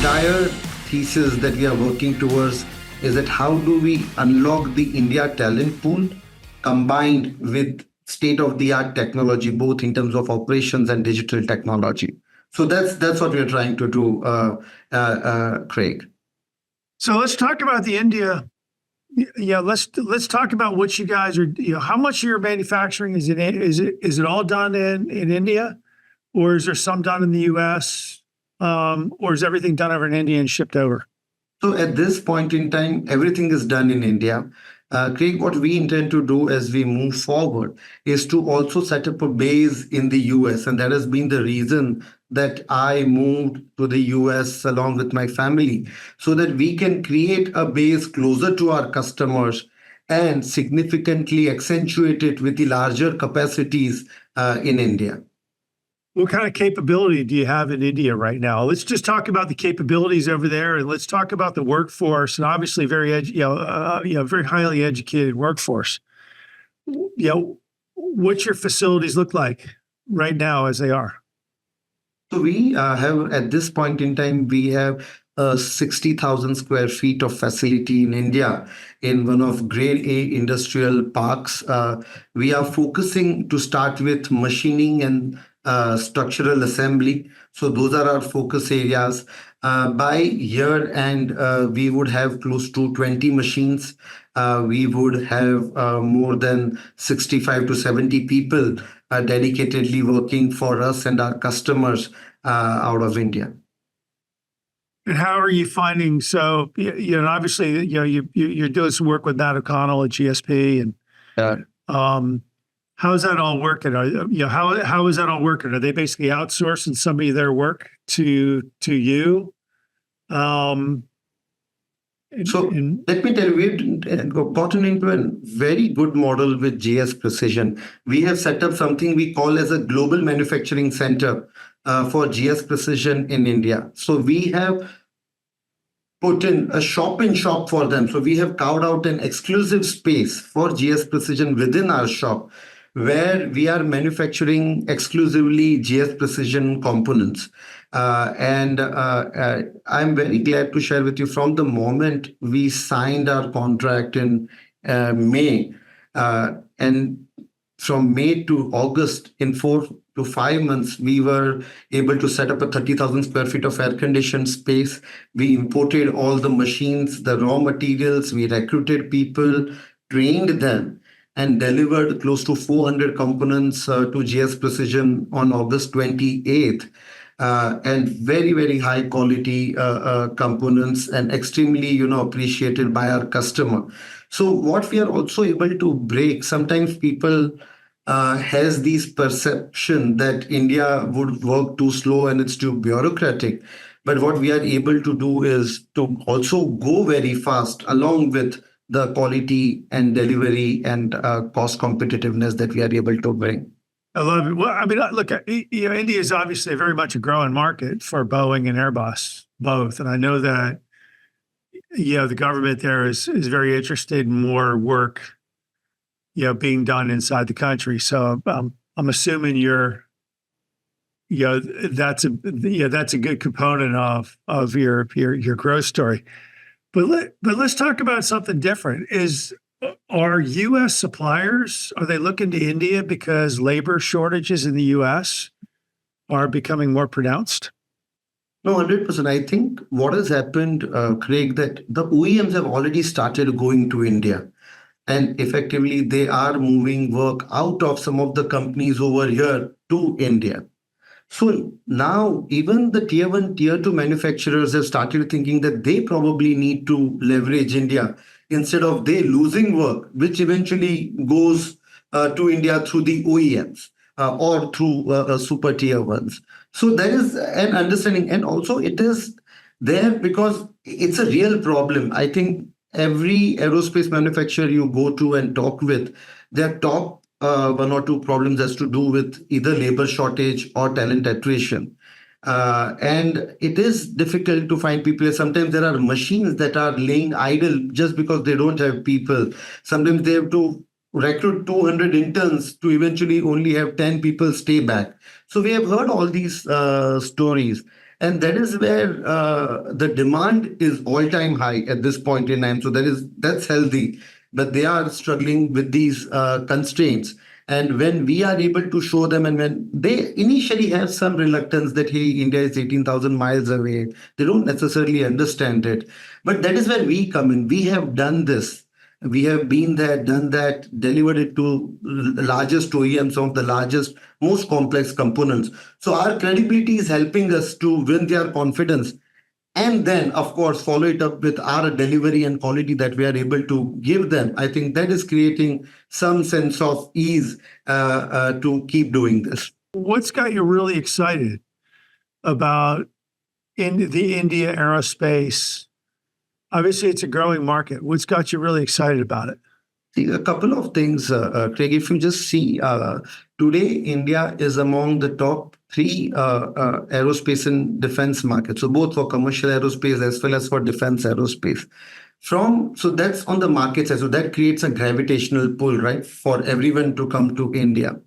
entire thesis that we are working towards is that how do we unlock the India talent pool combined with state-of-the-art technology, both in terms of operations and digital technology. So that's what we're trying to do, Craig. So let's talk about the India. Yeah, let's talk about what you guys are. How much of your manufacturing is it all done in India, or is there some done in the U.S., or is everything done over in India and shipped over? So at this point in time, everything is done in India. Craig, what we intend to do as we move forward is to also set up a base in the US. And that has been the reason that I moved to the US along with my family, so that we can create a base closer to our customers and significantly accentuate it with the larger capacities in India. What kind of capability do you have in India right now? Let's just talk about the capabilities over there, and let's talk about the workforce, and obviously very highly educated workforce. What's your facilities look like right now as they are? So we have, at this point in time, we have 60,000 square feet of facility in India in one of grade A industrial parks. We are focusing to start with machining and structural assembly. So those are our focus areas. By year end, we would have close to 20 machines. We would have more than 65 to 70 people dedicatedly working for us and our customers out of India. And how are you finding? So, obviously, you're doing some work with Nat O'Connell at GSP, and how is that all working? How is that all working? Are they basically outsourcing some of their work to you? So let me tell you, we've gotten into a very good model with GS Precision. We have set up something we call as a global manufacturing center for GS Precision in India. So we have put in a shop for them. So we have carved out an exclusive space for GS Precision within our shop, where we are manufacturing exclusively GS Precision components. And I'm very glad to share with you, from the moment we signed our contract in May, and from May to August, in 4 to 5 months, we were able to set up a 30,000 square feet of air-conditioned space. We imported all the machines, the raw materials, we recruited people, trained them, and delivered close to 400 components to GS Precision on August 28th. And very, very high quality components, and extremely, appreciated by our customer. So what we are also able to break, sometimes people has this perception that India would work too slow and it's too bureaucratic. But what we are able to do is to also go very fast along with the quality and delivery and cost competitiveness that we are able to bring. I love it. Well, I mean, look, India is obviously very much a growing market for Boeing and Airbus, both. And I know that, the government there is very interested in more work, being done inside the country. So I'm assuming that's a good component of your growth story. But let's talk about something different. Are U.S. suppliers, are they looking to India because labor shortages in the U.S. are becoming more pronounced? No, 100%. I think what has happened, Craig, that the OEMs have already started going to India. And effectively, they are moving work out of some of the companies over here to India. So now even the tier 1, tier 2 manufacturers have started thinking that they probably need to leverage India instead of they losing work, which eventually goes to India through the OEMs or through super tier 1s. So there is an understanding, and also it is there because it's a real problem. I think every aerospace manufacturer you go to and talk with, their top 1 or 2 problems has to do with either labor shortage or talent attrition. And it is difficult to find people. Sometimes there are machines that are laying idle just because they don't have people. Sometimes they have to recruit 200 interns to eventually only have 10 people stay back. So we have heard all these stories. And that is where the demand is all-time high at this point in time. So that's healthy, but they are struggling with these constraints. And when we are able to show them, and when they initially have some reluctance that, hey, India is 18,000 miles away, they don't necessarily understand it. But that is where we come in. We have done this. We have been there, done that, delivered it to the largest OEMs, some of the largest, most complex components. So our credibility is helping us to win their confidence. And then, of course, follow it up with our delivery and quality that we are able to give them. I think that is creating some sense of ease to keep doing this. What's got you really excited about in the India aerospace? Obviously, it's a growing market. What's got you really excited about it? See, a couple of things, Craig. If you just see, today, India is among the top three aerospace and defense markets. So both for commercial aerospace as well as for defense aerospace. So that's on the market side. So that creates a gravitational pull, right, for everyone to come to India.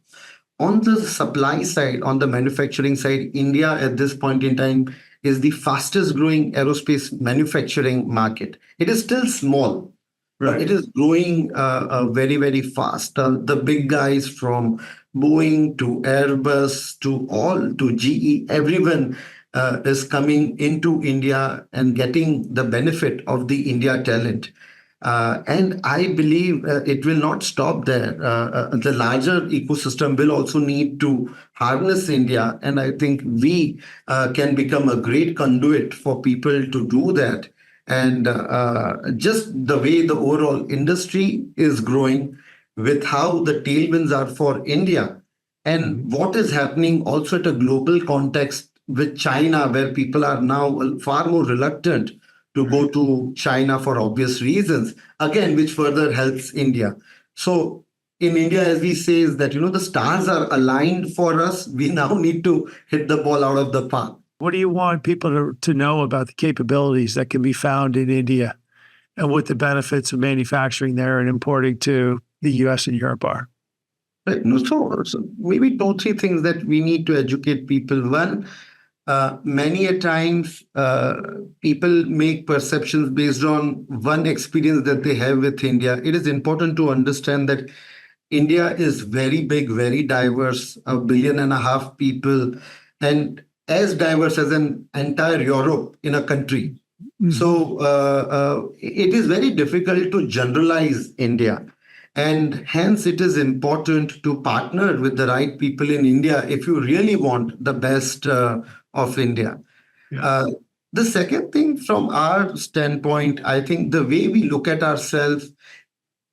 On the supply side, on the manufacturing side, India at this point in time is the fastest growing aerospace manufacturing market. It is still small. Right. It is growing very, very fast. The big guys from Boeing to Airbus to GE, everyone is coming into India and getting the benefit of the India talent. And I believe it will not stop there. The larger ecosystem will also need to harness India. And I think we can become a great conduit for people to do that. And just the way the overall industry is growing with how the tailwinds are for India and what is happening also at a global context with China, where people are now far more reluctant to go to China for obvious reasons, again, which further helps India. So in India, as we say, is that, the stars are aligned for us. We now need to hit the ball out of the park. What do you want people to know about the capabilities that can be found in India and what the benefits of manufacturing there and importing to the US and Europe are? Right. So maybe 2-3 things that we need to educate people. One, many a times people make perceptions based on one experience that they have with India. It is important to understand that India is very big, very diverse, 1.5 billion people, and as diverse as an entire Europe in a country. So it is very difficult to generalize India. And hence, it is important to partner with the right people in India if you really want the best of India. Yeah. The second thing from our standpoint, I think the way we look at ourselves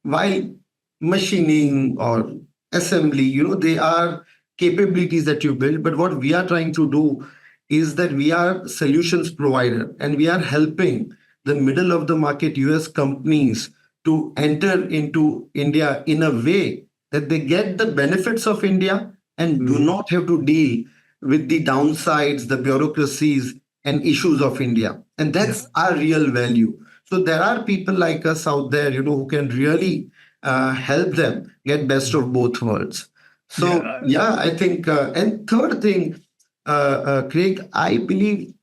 while machining or assembly, they are capabilities that you build. But what we are trying to do is that we are solutions provider and we are helping the middle of the market US companies to enter into India in a way that they get the benefits of India and do not have to deal with the downsides, the bureaucracies and issues of India. And that's our real value. So there are people like us out there, who can really help them get best of both worlds. So, I think, and third thing, Craig, I believe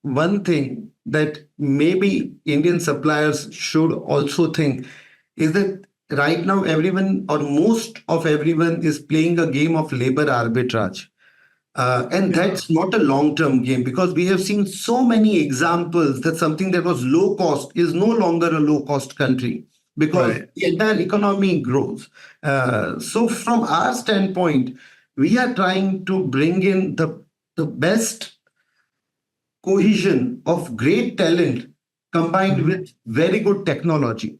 one thing that maybe Indian suppliers should also think is that right now everyone or most of everyone is playing a game of labor arbitrage. And that's not a long-term game, because we have seen so many examples that something that was low cost is no longer a low-cost country because the entire economy grows. So from our standpoint, we are trying to bring in the best cohesion of great talent combined with very good technology.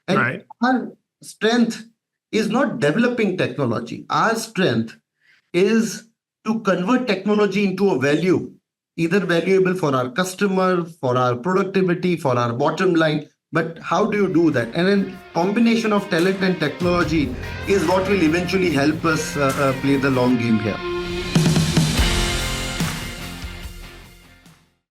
And our strength is not developing technology. Our strength is to convert technology into a value, either valuable for our customer, for our productivity, for our bottom line. But how do you do that? And then combination of talent and technology is what will eventually help us play the long game here.